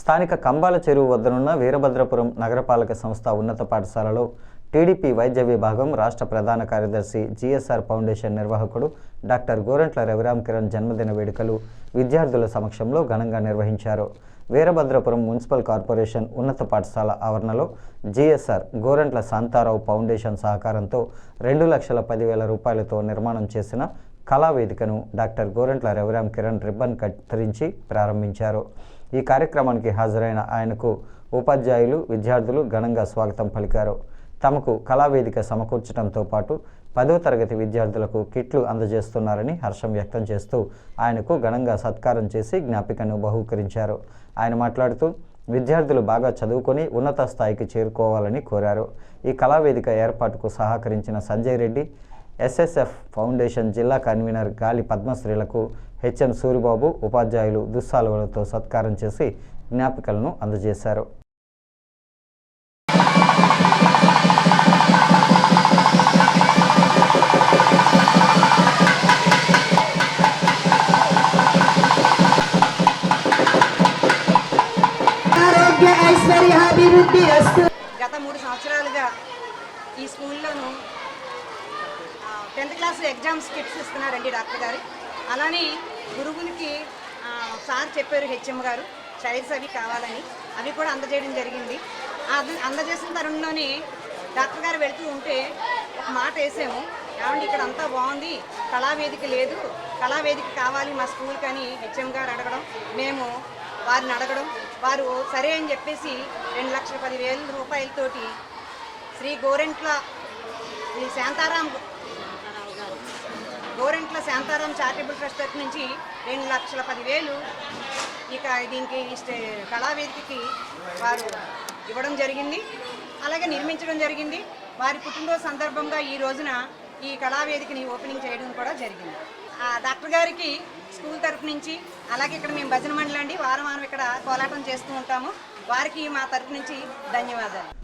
స్థానిక కంబాల చెరువు వద్దనున్న వీరభద్రపురం నగరపాలక సంస్థ ఉన్నత పాఠశాలలో టీడీపీ వైద్య విభాగం రాష్ట్ర ప్రధాన కార్యదర్శి జీఎస్ఆర్ ఫౌండేషన్ నిర్వాహకుడు డాక్టర్ గోరంట్ల రవిరామ్ కిరణ్ జన్మదిన వేడుకలు విద్యార్థుల సమక్షంలో ఘనంగా నిర్వహించారు. వీరభద్రపురం మున్సిపల్ కార్పొరేషన్ ఉన్నత పాఠశాల ఆవరణలో జీఎస్ఆర్ గోరంట్ల శాంతారావు ఫౌండేషన్ సహకారంతో 2,10,000 రూపాయలతో నిర్మాణం చేసిన కళావేదికను డాక్టర్ గోరంట్ల రవిరామ్ కిరణ్ రిబ్బన్ కత్తిరించి ప్రారంభించారు. ఈ కార్యక్రమానికి హాజరైన ఆయనకు ఉపాధ్యాయులు, విద్యార్థులు ఘనంగా స్వాగతం పలికారు. తమకు కళావేదిక సమకూర్చడంతో పాటు 10వ తరగతి విద్యార్థులకు కిట్లు అందజేస్తున్నారని హర్షం వ్యక్తం చేస్తూ ఆయనకు ఘనంగా సత్కారం చేసి జ్ఞాపికను బహూకరించారు. ఆయన మాట్లాడుతూ విద్యార్థులు బాగా చదువుకొని ఉన్నత స్థాయికి చేరుకోవాలని కోరారు. ఈ కళావేదిక ఏర్పాటుకు సహకరించిన సంజయ్ రెడ్డి, ఎస్ఎస్ఎఫ్ ఫౌండేషన్ జిల్లా కన్వీనర్ గాలి పద్మశ్రీలకు హెచ్ఎం సూరిబాబు ఉపాధ్యాయులు దుస్సాలువలతో సత్కారం చేసి జ్ఞాపికలను అందజేశారు. గత 3 సంవత్సరాలుగా ఈ స్కూల్లోనూ 10th క్లాస్ ఎగ్జామ్స్ కిట్స్ ఇస్తున్నారండి డాక్టర్ గారు. అలానే గురువులకి సార్ చెప్పారు, హెచ్ఎం గారు చైర్స్ అవి కావాలని, అవి కూడా అందజేయడం జరిగింది. అందజేసిన తరుణంలోనే డాక్టర్ గారు వెళుతూ ఉంటే ఒక మాట వేసాము, ఏమండి ఇక్కడ అంతా బాగుంది, కళావేదిక లేదు, కళావేదిక కావాలి మా స్కూల్కి అని హెచ్ఎం గారు అడగడం, మేము వారిని అడగడం, వారు సరే అని చెప్పేసి 2,10,000 రూపాయలతోటి శ్రీ గోరెంట్ల శాంతారాం చారిటబుల్ ట్రస్ట్ తరఫు నుంచి 2,10,000 ఇక దీనికి కళావేదికకి వారు ఇవ్వడం జరిగింది. అలాగే నిర్మించడం జరిగింది. వారి పుట్టినరోజు సందర్భంగా ఈ రోజున ఈ కళావేదికని ఓపెనింగ్ చేయడం కూడా జరిగింది. డాక్టర్ గారికి స్కూల్ తరఫు నుంచి, అలాగే ఇక్కడ మేము భజన మండలి అండి, వారం ఇక్కడ కోలాటం చేస్తూ ఉంటాము, వారికి మా తరఫు నుంచి ధన్యవాదాలు.